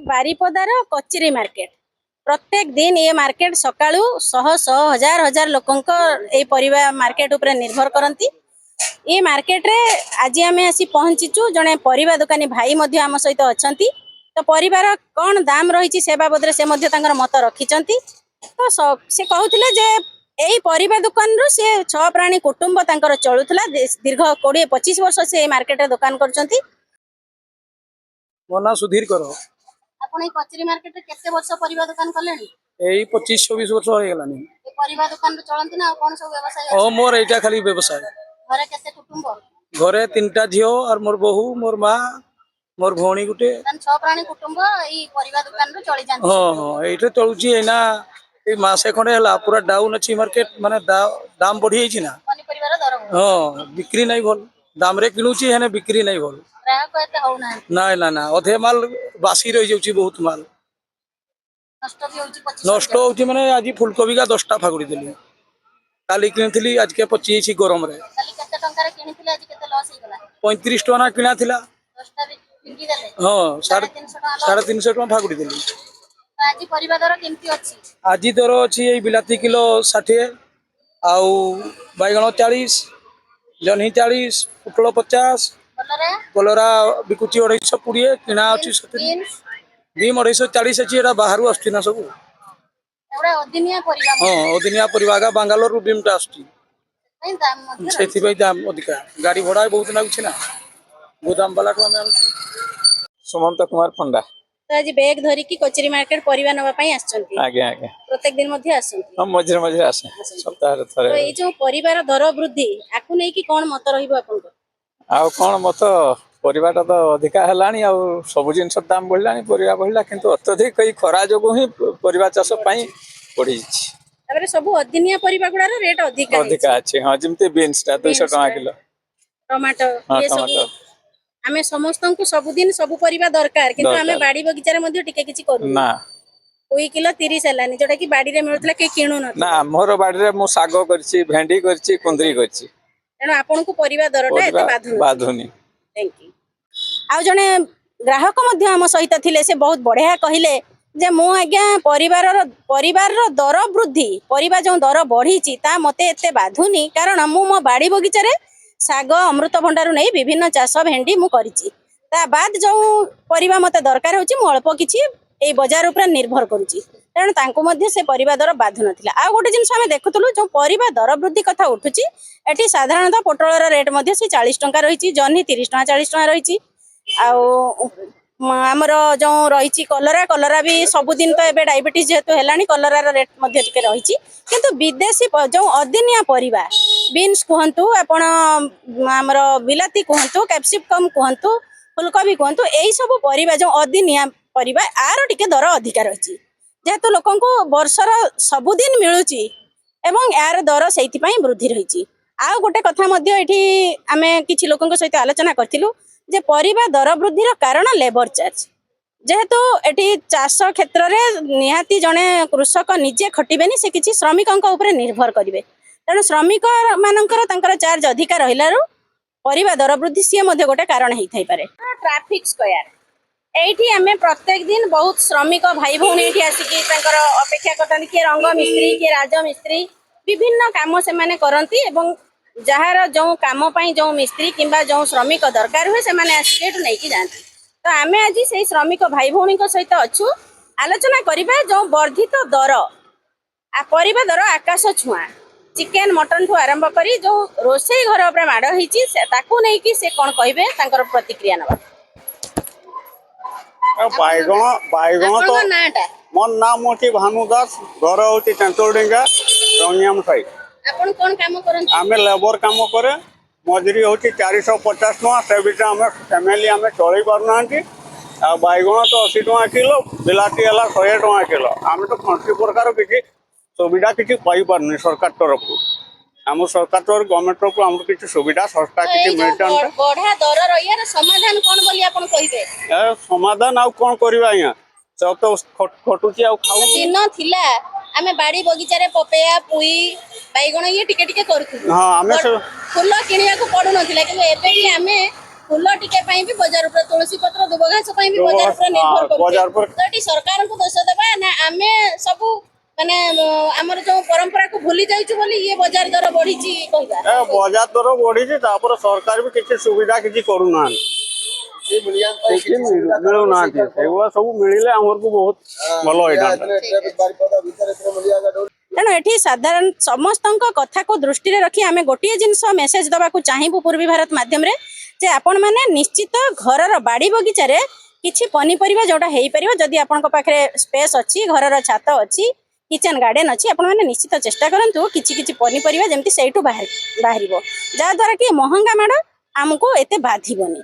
बारिपदार कचेरी मार्केट प्रत्येक दिन ये मार्केट सकाळू शह शह हजार हजार लोकों परिवा मार्केट उपरे निर्भर करती। ये मार्केट रे आज आम आसी पहुंचीचु जड़े परिवा दुकानी भाई आम सहित अच्छा तो परिवार कौन दाम रही से बाबद से मत रखिंट तो से कहते जे यही परिवा दुकान रु सी 6 प्राणी कुटुंब चलुला दीर्घ 20-25 वर्ष से मार्केट दुकान कर। मो ना सुधीर करो आपण ए कचेरी मार्केट रे केते वर्ष परिवा दुकान कलेनी? एई 25-26 वर्ष हो गेलानी। ए परिवा दुकान रे चलंती ना कोन सब व्यवसाय? ओ मोर एटा खाली व्यवसाय। घरे केते कुटुंब? घरे 3टा झियो और मोर बहू मोर मां मोर भौणी गुटे। तन 6 प्राणी कुटुंब ई परिवा दुकान रे चली जांती। हां हां एटा चलुची एना ए मासे खंडे हला पूरा डाउन अछि मार्केट माने दाम बढ़ी छि ना। पनी परिवार दर हां बिक्री नै भल दाम रे किनुची हेने बिक्री नै भल। ग्राहक एते हो ना? ना ना ना अधे माल बासी रहि जाउची बहुत माल। नष्ट भी होउची 25 नष्ट होउची माने आज फुलकोबी का 10टा फागुड़ी देली। काली किनथिली आज के 25 गरम रे। काली केते टंका रे किनिथिले आज केते लॉस हे गला? 35 टका ना किना थिला। 10टा भी फिंगी देले? हां 350 टका लॉस। 350 टका फागुड़ी देली। आज परिवा दर केमती अछि? आज दर अछि ए बिलाती किलो 60 आउ बैगण 40 जन्ही 40 पुटलो 50 कलरा कलरा बिकुची 220 किना अछि 70 बीम 240 अछि एटा बाहरु आछि ना सब एवडा ओदिनिया परिवा। हां ओदिनिया परिवा का बेंगलोर रु बीम टा आछि नहीं दाम मध्य सेति भाई दाम अधिका गाड़ी भड़ा बहुत ना छै ना गोदाम वाला को हम सुमंत कुमार पंडा। तो आज बैग धरी की कचेरी मार्केट परिवा नवा पई आछंती? आगे आगे प्रत्येक दिन मध्ये आछंती? हम मझे मझे आसे सप्ताह रे तो थरे। ए जो परिवार दर वृद्धि आकु नै की कोन मत रहिबो आपन को? आ कोन मत परिवाटा तो अधिका हेलानी आ सब जिनस दाम बढ़लानी परिवा बढ़ला किंतु अत्यधिक कई खरा जोगु ही परिवा चाष पई पड़ी छि। ताबरे सब अदिनिया परिवा गुडार रेट अधिका अछि। हां जेमते बीन्स टा 200 टका किलो टमाटो ये सब आमे समस्तन को सब दिन सब परिवा दरकार किंतु आमे बाड़ी बगीचा रे मध्ये टिके किछि करू ना। 2 किलो 30 हेलानी जोटा कि बाड़ी रे मिलुतला के किणु न ना मोर बाड़ी रे मु सागो करछि भेंडी करछि कुंदरी करछि एनो आपन को परिवा दरटा एते बाधुनी। Thank you. आ जने ग्राहक मध्ये हम सहित थिले से बहुत बढ़िया कहिले जे मु आज्ञा परिवार रो दर वृद्धि परिवा जो दर बढ़ी छि ता मते एते बाधुनी कारण मु मो बाड़ी बगीचा रे साग अमृतभंडारु नै विभिन्न चाष भेंडी मु करिछि ता बाद जो परिवा मते दरकार होछि मु अल्प किछि ए बाजार ऊपर निर्भर करूछि कारण तांको मध्ये से परिवा दर बाधु नथिला। आ गोटे जिंस हम देखुतलु जो परिवा दर वृद्धि कथा उठुछि एठी साधारणतः पोटळर रेट मध्ये से 40 टका रहिछि जन्ही 30 टका 40 टका रहिछि आमर जो रही कलरा भी सबुदिन तो एबे डायबिटीज जेहेतु हेलानी कलरार रेट मध्ये टिके रहिछि किंतु विदेशी जो अदिनिया परिवा बीन्स कहतु आपण आमर बिलाती कहतु कैप्सिकम कहतु फुलकोबी कहतु एई सब परिवा जो अदिनिया परिवा आर टिके दर अधिकार रहिछि जेहेतु लोकन को वर्षर सबुदिन मिलुछि एवं यार दर सेति पई वृद्धि रहिछि। आ गोटे कथा मध्ये एठी आमे किछि लोकन सहित आलोचना करथिलु जे परिवा दर वृद्धि कारण लेबर चार्ज जेहेतु एटी चाष क्षेत्र रे निहाती जने कृषक निजे खटिबेनी से किछि श्रमिकंक ऊपर निर्भर करिवे तेणु श्रमिक मानकर तांकर चार्ज अधिका रहिलारु परिवा दर वृद्धि सी मध्ये गोटे कारण हेइ थाइ पारे। ट्रैफिक स्क्वायर एठी हमें प्रत्येक दिन बहुत श्रमिक भाई भौणी एठी आसिकी तांकर अपेक्षा करतानी के रंग मिस्त्री के राज मिस्त्री विभिन्न काम से माने करंती एवं जहार जो काम पाई जो मिस्त्री किंबा जो श्रमिक दरकार हुए से माने आसिकेट नै कि जानती तो आमे आज से श्रमिक भाई भौणी को सहित अछु आलोचना करिबा जो वर्धित दर आ परिबा दर आकाश छुआ चिकेन मटन ठू आरंभ करी जो रोसई घर ऊपर माड हिची से ताकू नै कि से कोन कहिबे तांकर प्रतिक्रिया नबा। बाइगण तो मोर नाम होची भानु दास घर होची तेंतुलडिंगा रंगियाम साई आपण कोन काम करन? आमे लेबर काम करे मजूरी होची 450 टका से बिटा हमें फैमिली हमें चलै पारनांती आ बाइगण तो 80 टका किलो बिलाती हला 100 टका किलो आमे तो कौनसी प्रकार किछि सुविधा किछि पाई पारनी सरकार तरफ आम सरकार तरफ गवर्नमेंट तरफ हमर किछि सुविधा सस्ता किछि मिलतन बढ़ा दर रहियार समाधान कोन बोली आपण कहिबे? ए समाधान आ कोन करबा या सब तो खटुची आ खाउ दिन थिला आमे बाड़ी बगीचा रे पपेया पुई बैगण ये टिके टिके करथु। हां आमे फूल किनिया को पडु नथिला कि एबे कि आमे फूल टिके ପାଇଁ ବି ବଜାର ଉପରେ ତୁଳସୀ ପତ୍ର ଦୁବ ଘାସ ପାଇଁ ବି ବଜାର ଉପରେ ନିର୍ଭର ବଜାର କରୁଛେ ଉପରେ ତ ଏଠି ସରକାରଙ୍କୁ ଦୋଷ ଦେବା ନା ଆମେ ସବୁ ମାନେ ଆମର ଯୋଉ ପରମ୍ପରାକୁ ଭୁଲି ଯାଇଛୁ ବୋଲି ଇଏ ବଜାର ଦର ବଢିଛି କହିବା ଏ ବଜାର ଦର ବଢିଛି ତାପରେ ସରକାର ବି କିଛି ସୁବିଧା କିଛି କରୁନାହାନ୍ତି କିଛି ମିଳୁନାହାନ୍ତି ସେଗୁଡା ସବୁ ମିଳିଲେ ଆମକୁ ବହୁତ ଭଲ ହେଇଥାନ୍ତା ତେଣୁ ଏଠି ସାଧାରଣ ସମସ୍ତଙ୍କ କଥାକୁ ଦୃଷ୍ଟିରେ ରଖି ଆମେ ଗୋଟିଏ ଜିନିଷ ମେସେଜ ଦେବାକୁ ଚାହିଁବୁ ପୂର୍ବୀ ଭାରତ ମାଧ୍ୟମରେ ଯେ ଆପଣମାନେ ନିଶ୍ଚିତ ଘରର ବାଡ଼ି ବଗିଚାରେ କିଛି ପନିପରିବା ଯୋଉଟା ହେଇପାରିବ ଯଦି ଆପଣଙ୍କ ପାଖରେ ସ୍ପେସ୍ ଅଛି ଘରର ଛାତ ଅଛି କିଚେନ୍ ଗାର୍ଡେନ୍ ଅଛି ଆପଣମାନେ ନିଶ୍ଚିତ ଚେଷ୍ଟା କରନ୍ତୁ କିଛି କିଛି ପନିପରିବା ଯେମିତି ସେଇଠୁ ବାହାରିବ ଯାହାଦ୍ୱାରା କି ମହଙ୍ଗା ମାଡ଼ ଆମକୁ ଏତେ ବାଧିବନି।